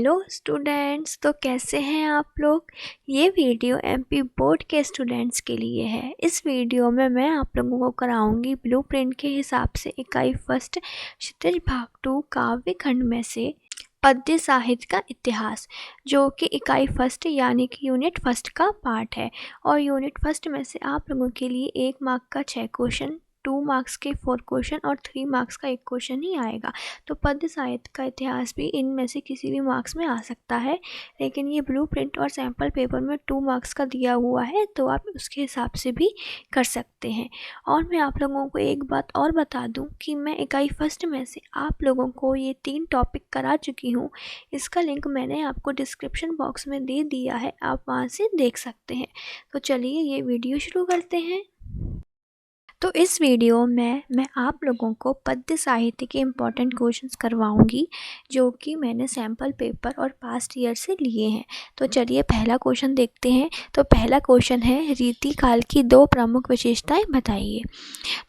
Hello students, तो कैसे हैं आप लोग। ये वीडियो एमपी बोर्ड के स्टूडेंट्स के लिए है। इस वीडियो में मैं आप लोगों को कराऊंगी ब्लूप्रिंट के हिसाब से इकाई फर्स्ट क्षितिज भाग 2 काव्य खंड में से पद्य साहित्य का इतिहास, जो कि इकाई फर्स्ट यानी कि यूनिट फर्स्ट का पार्ट है। और यूनिट फर्स्ट में से आप लोगों के लिए 1 मार्क का 6 क्वेश्चन, 2 मार्क्स के 4 क्वेश्चन और 3 मार्क्स का 1 क्वेश्चन ही आएगा। तो पद्य साहित्य का इतिहास भी इनमें से किसी भी मार्क्स में आ सकता है, लेकिन ये ब्लूप्रिंट और सैम्पल पेपर में 2 मार्क्स का दिया हुआ है, तो आप उसके हिसाब से भी कर सकते हैं। और मैं आप लोगों को एक बात और बता दूं कि मैं इकाई फर्स्ट में से आप लोगों को ये 3 टॉपिक करा चुकी हूँ। इसका लिंक मैंने आपको डिस्क्रिप्शन बॉक्स में दे दिया है, आप वहाँ से देख सकते हैं। तो चलिए ये वीडियो शुरू करते हैं। तो इस वीडियो में मैं आप लोगों को पद्य साहित्य के इम्पॉर्टेंट क्वेश्चंस करवाऊंगी, जो कि मैंने सैम्पल पेपर और पास्ट ईयर से लिए हैं। तो चलिए पहला क्वेश्चन देखते हैं। तो पहला क्वेश्चन है, रीतिकाल की 2 प्रमुख विशेषताएं बताइए।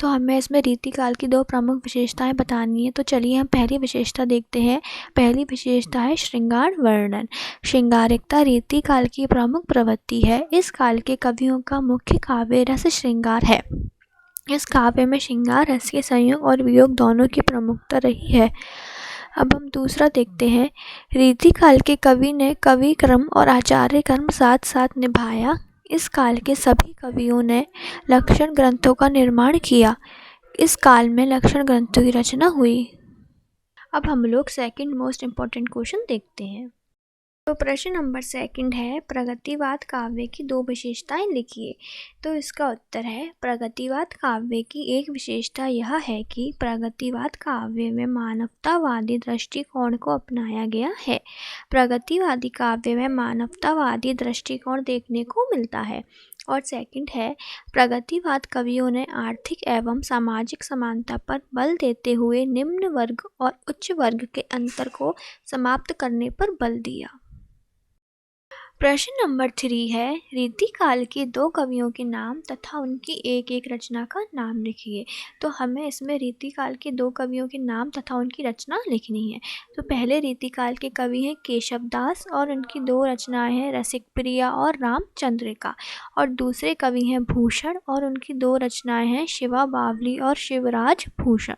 तो हमें इसमें रीतिकाल की 2 प्रमुख विशेषताएं बतानी है। तो चलिए हम पहली विशेषता देखते हैं। पहली विशेषता है श्रृंगार वर्णन। श्रृंगारिकता रीतिकाल की प्रमुख प्रवृत्ति है। इस काल के कवियों का मुख्य काव्य रस श्रृंगार है। इस काव्य में श्रृंगार रस के संयोग और वियोग दोनों की प्रमुखता रही है। अब हम दूसरा देखते हैं। रीतिकाल के कवि ने कवि क्रम और आचार्य क्रम साथ साथ निभाया। इस काल के सभी कवियों ने लक्षण ग्रंथों का निर्माण किया। इस काल में लक्षण ग्रंथों की रचना हुई। अब हम लोग सेकंड मोस्ट इम्पॉर्टेंट क्वेश्चन देखते हैं। तो प्रश्न नंबर 2 है, प्रगतिवाद काव्य की 2 विशेषताएं लिखिए। तो इसका उत्तर है, प्रगतिवाद काव्य की एक विशेषता यह है कि प्रगतिवाद काव्य में मानवतावादी दृष्टिकोण को अपनाया गया है। प्रगतिवादी काव्य में मानवतावादी दृष्टिकोण देखने को मिलता है। और सेकंड है, प्रगतिवाद कवियों ने आर्थिक एवं सामाजिक समानता पर बल देते हुए निम्न वर्ग और उच्च वर्ग के अंतर को समाप्त करने पर बल दिया। प्रश्न नंबर 3 है, रीतिकाल के 2 कवियों के नाम तथा उनकी एक एक रचना का नाम लिखिए। तो हमें इसमें रीतिकाल के 2 कवियों के नाम तथा उनकी रचना लिखनी है। तो पहले रीतिकाल के कवि हैं केशवदास और उनकी 2 रचनाएं हैं रसिक प्रिया और रामचंद्रिका। और दूसरे कवि हैं भूषण और उनकी 2 रचनाएं हैं शिवा बावली और शिवराज भूषण।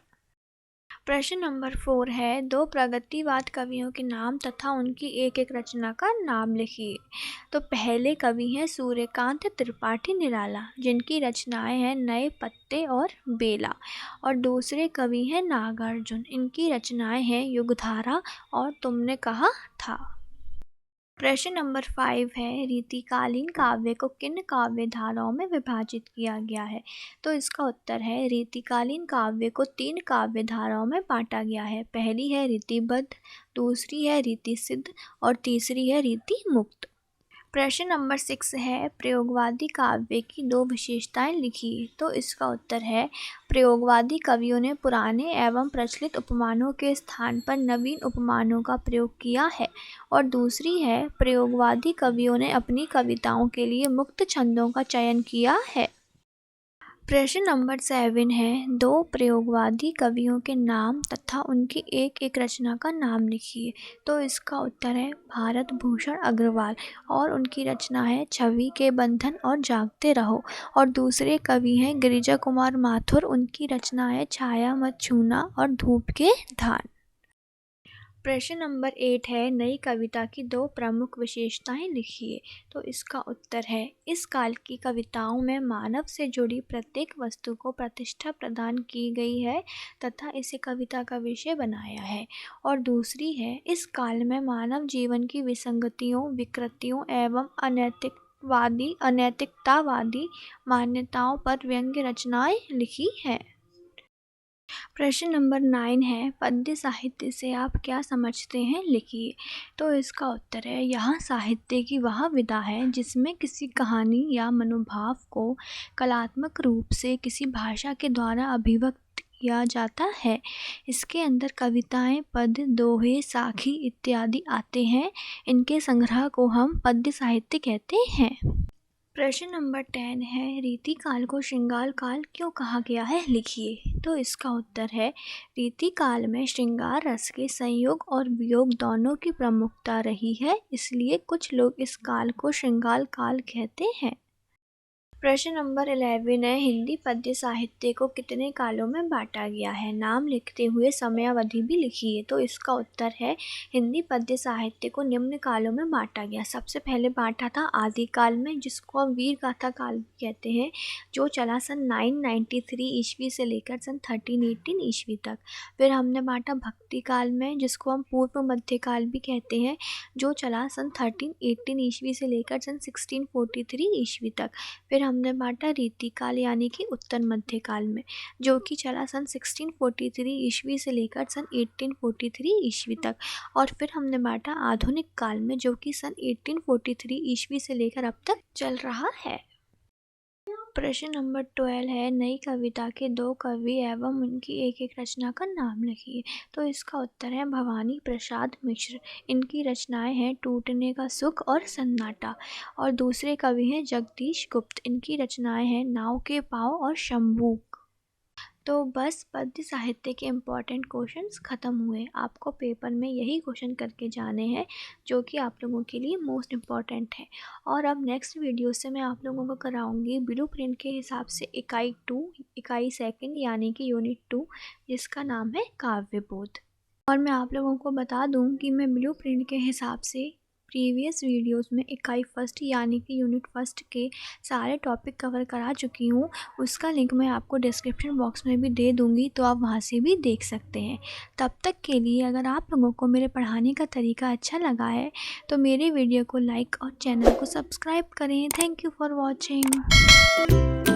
प्रश्न नंबर 4 है, 2 प्रगतिवाद कवियों के नाम तथा उनकी एक एक रचना का नाम लिखिए। तो पहले कवि हैं सूर्यकांत त्रिपाठी निराला, जिनकी रचनाएं हैं नए पत्ते और बेला। और दूसरे कवि हैं नागार्जुन, इनकी रचनाएं हैं युगधारा और तुमने कहा था। प्रश्न नंबर 5 है, रीतिकालीन काव्य को किन काव्य धाराओं में विभाजित किया गया है। तो इसका उत्तर है, रीतिकालीन काव्य को 3 काव्य धाराओं में बांटा गया है। पहली है रीतिबद्ध, दूसरी है रीति सिद्ध और तीसरी है रीति मुक्त। प्रश्न नंबर 6 है, प्रयोगवादी काव्य की 2 विशेषताएं लिखिए। तो इसका उत्तर है, प्रयोगवादी कवियों ने पुराने एवं प्रचलित उपमानों के स्थान पर नवीन उपमानों का प्रयोग किया है। और दूसरी है, प्रयोगवादी कवियों ने अपनी कविताओं के लिए मुक्त छंदों का चयन किया है। प्रश्न नंबर 7 है, 2 प्रयोगवादी कवियों के नाम तथा उनकी एक एक रचना का नाम लिखिए। तो इसका उत्तर है, भारत भूषण अग्रवाल और उनकी रचना है छवि के बंधन और जागते रहो। और दूसरे कवि हैं गिरिजा कुमार माथुर, उनकी रचना है छाया मत छूना और धूप के धान। प्रश्न नंबर 8 है, नई कविता की 2 प्रमुख विशेषताएं लिखिए। तो इसका उत्तर है, इस काल की कविताओं में मानव से जुड़ी प्रत्येक वस्तु को प्रतिष्ठा प्रदान की गई है तथा इसे कविता का विषय बनाया है। और दूसरी है, इस काल में मानव जीवन की विसंगतियों, विकृतियों एवं अनैतिकतावादी मान्यताओं पर व्यंग्य रचनाएं लिखी हैं। प्रश्न नंबर 9 है, पद्य साहित्य से आप क्या समझते हैं, लिखिए। तो इसका उत्तर है, यहाँ साहित्य की वह विधा है जिसमें किसी कहानी या मनोभाव को कलात्मक रूप से किसी भाषा के द्वारा अभिव्यक्त किया जाता है। इसके अंदर कविताएं, पद, दोहे, साखी इत्यादि आते हैं। इनके संग्रह को हम पद्य साहित्य कहते हैं। प्रश्न नंबर 10 है, रीति काल को श्रृंगार काल क्यों कहा गया है, लिखिए। तो इसका उत्तर है, रीति काल में श्रृंगार रस के संयोग और वियोग दोनों की प्रमुखता रही है, इसलिए कुछ लोग इस काल को श्रृंगार काल कहते हैं। प्रश्न नंबर 11 है, हिंदी पद्य साहित्य को कितने कालों में बांटा गया है, नाम लिखते हुए समयावधि भी लिखिए। तो इसका उत्तर है, हिंदी पद्य साहित्य को निम्न कालों में बांटा गया। सबसे पहले बांटा था आदिकाल में, जिसको हम वीर गाथा काल भी कहते हैं, जो चला सन 993 ईस्वी से लेकर सन 1318 ईस्वी तक। फिर हमने बांटा भक्ति काल में, जिसको हम पूर्व मध्यकाल भी कहते हैं, जो चला सन 1318 ईस्वी से लेकर सन 1643 ईस्वी तक। फिर हमने बांटा रीति काल यानी कि उत्तर मध्य काल में, जो कि चला सन 1643 ईस्वी से लेकर सन 1843 ईस्वी तक। और फिर हमने बांटा आधुनिक काल में, जो कि सन 1843 ईस्वी से लेकर अब तक चल रहा है। प्रश्न नंबर 12 है, नई कविता के 2 कवि एवं उनकी एक एक रचना का नाम लिखिए। तो इसका उत्तर है भवानी प्रसाद मिश्र। इनकी रचनाएं हैं टूटने का सुख और सन्नाटा। और दूसरे कवि हैं जगदीश गुप्त। इनकी रचनाएं हैं नाव के पाँव और शंभूक। तो बस पद्य साहित्य के इम्पॉर्टेंट क्वेश्चंस ख़त्म हुए। आपको पेपर में यही क्वेश्चन करके जाने हैं, जो कि आप लोगों के लिए मोस्ट इम्पॉर्टेंट है। और अब नेक्स्ट वीडियो से मैं आप लोगों को कराऊंगी ब्लू प्रिंट के हिसाब से इकाई 2 इकाई सेकंड यानी कि यूनिट 2, जिसका नाम है काव्यबोध। और मैं आप लोगों को बता दूं कि मैं ब्लू प्रिंट के हिसाब से प्रीवियस वीडियोस में इकाई फर्स्ट यानी कि यूनिट फर्स्ट के सारे टॉपिक कवर करा चुकी हूँ। उसका लिंक मैं आपको डिस्क्रिप्शन बॉक्स में भी दे दूँगी, तो आप वहाँ से भी देख सकते हैं। तब तक के लिए अगर आप लोगों को मेरे पढ़ाने का तरीका अच्छा लगा है तो मेरे वीडियो को लाइक और चैनल को सब्सक्राइब करें। Thank you for watching.